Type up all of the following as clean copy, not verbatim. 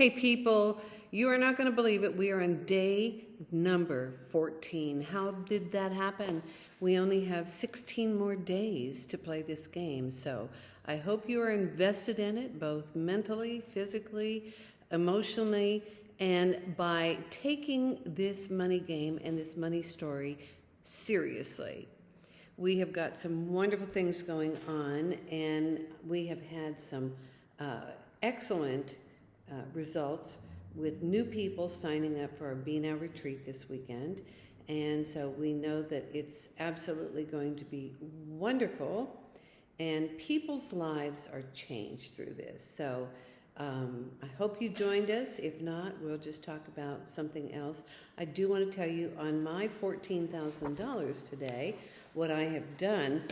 Hey people, you are not going to believe it. We are on day number 14. How did that happen? We only have 16 more days to play this game. So I hope you are invested in it, both mentally, physically, emotionally, and by taking this money game and this money story seriously. We have got some wonderful things going on, and we have had some excellent results with new people signing up for our Be Now retreat this weekend. And so we know that it's absolutely going to be wonderful, and people's lives are changed through this. So I hope you joined us. If not, we'll just talk about something else. I do want to tell you on my $14,000 today, what I have done.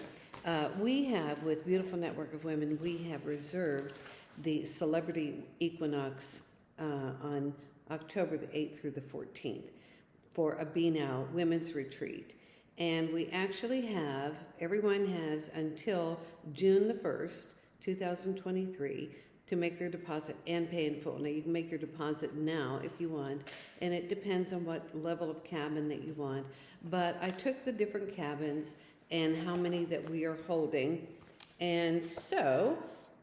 We have, with Beautiful Network of Women, we have reserved the Celebrity Equinox on October the 8th through the 14th for a Be Now Women's Retreat. And we actually have, everyone has until June the 1st, 2023, to make their deposit and pay in full. Now, you can make your deposit now if you want, and it depends on what level of cabin that you want. But I took the different cabins and how many that we are holding, and so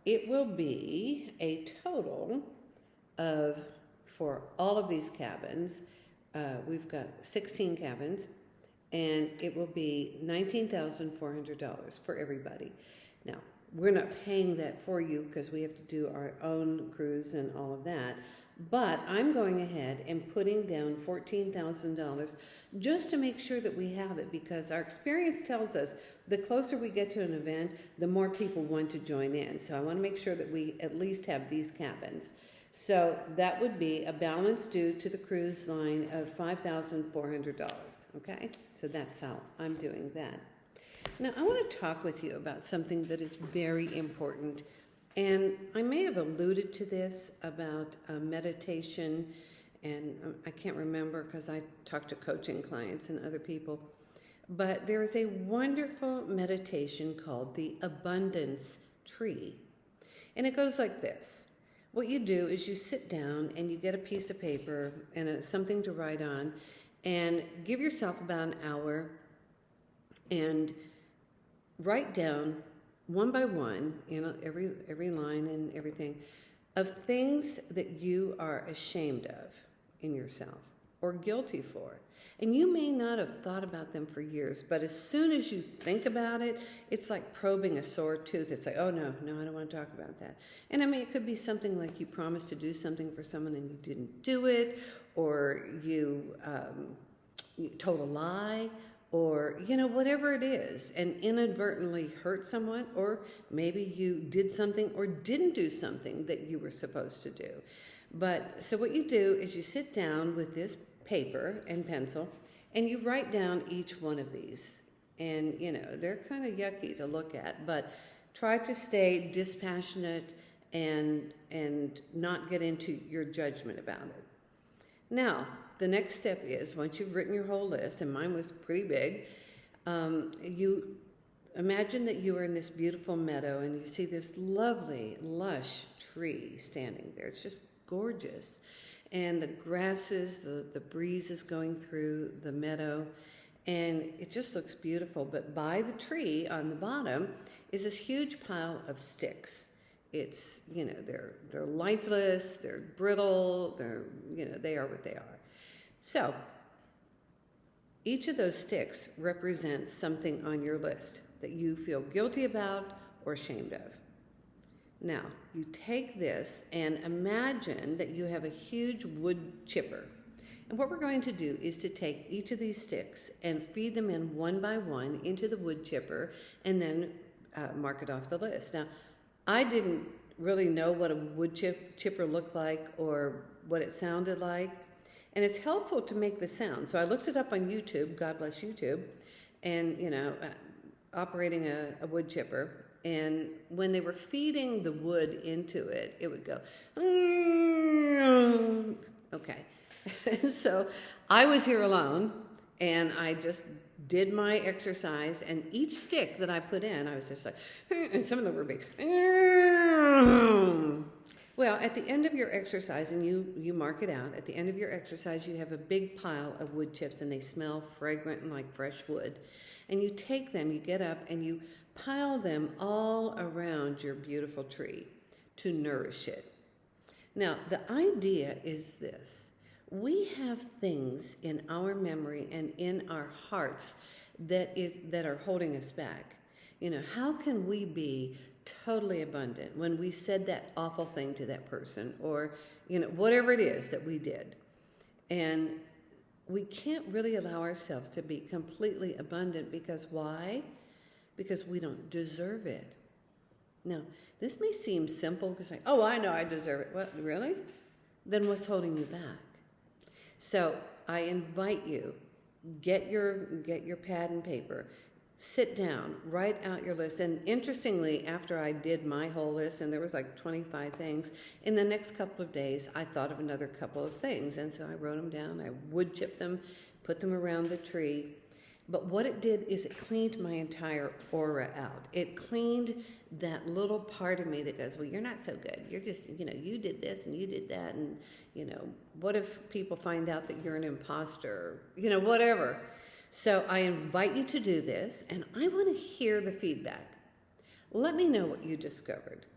it will be a total of, for all of these cabins, we've got 16 cabins, and it will be $19,400 for everybody. Now, we're not paying that for you because we have to do our own cruise and all of that, but I'm going ahead and putting down $14,000 just to make sure that we have it, because our experience tells us the closer we get to an event, the more people want to join in. So I want to make sure that we at least have these cabins. So that would be a balance due to the cruise line of $5,400, okay? So that's how I'm doing that. Now, I want to talk with you about something that is very important, and I may have alluded to this about meditation, and I can't remember because I talk to coaching clients and other people, but there is a wonderful meditation called the Abundance Tree, and it goes like this. What you do is you sit down and you get a piece of paper and something to write on, and give yourself about an hour and write down one by one, every line and everything, of things that you are ashamed of in yourself or guilty for. And you may not have thought about them for years, but as soon as you think about it, it's like probing a sore tooth. It's like, oh no, I don't want to talk about that. And I mean, it could be something like you promised to do something for someone and you didn't do it, or you told a lie, or, whatever it is, and inadvertently hurt someone, or maybe you did something or didn't do something that you were supposed to do. But so what you do is you sit down with this paper and pencil, and you write down each one of these. And, they're kind of yucky to look at, but try to stay dispassionate and not get into your judgment about it. Now, the next step is, once you've written your whole list, and mine was pretty big, you imagine that you are in this beautiful meadow and you see this lovely, lush tree standing there. It's just gorgeous. And the grasses, the breeze is going through the meadow, and it just looks beautiful. But by the tree on the bottom is this huge pile of sticks. It's, they're lifeless, they're brittle, they are what they are. So, each of those sticks represents something on your list that you feel guilty about or ashamed of. Now, you take this and imagine that you have a huge wood chipper. And what we're going to do is to take each of these sticks and feed them in one by one into the wood chipper, and then mark it off the list. Now, I didn't really know what a wood chipper looked like or what it sounded like. And it's helpful to make the sound. So I looked it up on YouTube, God bless YouTube, and, operating a wood chipper. And when they were feeding the wood into it, it would go, okay. So I was here alone, and I just did my exercise, and each stick that I put in, I was just like, and some of them were big. Well, at the end of your exercise, and you mark it out, at the end of your exercise, you have a big pile of wood chips, and they smell fragrant and like fresh wood. And you take them, you get up, and you pile them all around your beautiful tree to nourish it. Now, the idea is this. We have things in our memory and in our hearts that are holding us back. You know, how can we be totally abundant when we said that awful thing to that person, or, you know, whatever it is that we did? And we can't really allow ourselves to be completely abundant because why? Because we don't deserve it. Now, this may seem simple because like, oh, I know I deserve it. What, really? Then what's holding you back? So I invite you, get your pad and paper, sit down, write out your list. And interestingly, after I did my whole list, and there was like 25 things, in the next couple of days, I thought of another couple of things. And so I wrote them down, I wood chipped them, put them around the tree. But what it did is it cleaned my entire aura out. It cleaned that little part of me that goes, well, you're not so good. You're just, you know, you did this and you did that. And, you know, what if people find out that you're an imposter? You know, whatever. So I invite you to do this, and I want to hear the feedback. Let me know what you discovered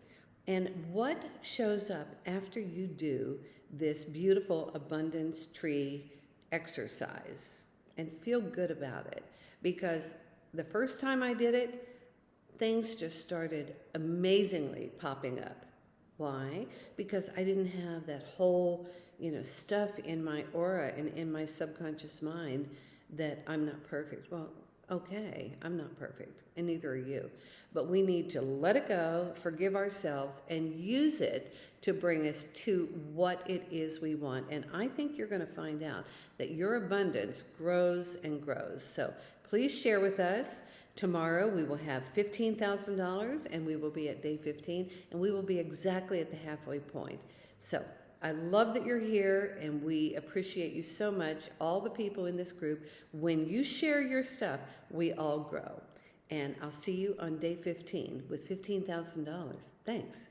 and what shows up after you do this beautiful abundance tree exercise. And feel good about it, because the first time I did it, things just started amazingly popping up. Why? Because I didn't have that whole, you know, stuff in my aura and in my subconscious mind that I'm not perfect. Well, okay, I'm not perfect, and neither are you. But we need to let it go, forgive ourselves, and use it to bring us to what it is we want. And I think you're going to find out that your abundance grows and grows. So please share with us. Tomorrow we will have $15,000, and we will be at day 15, and we will be exactly at the halfway point. So I love that you're here, and we appreciate you so much, all the people in this group. When you share your stuff, we all grow. And I'll see you on day 15 with $15,000. Thanks.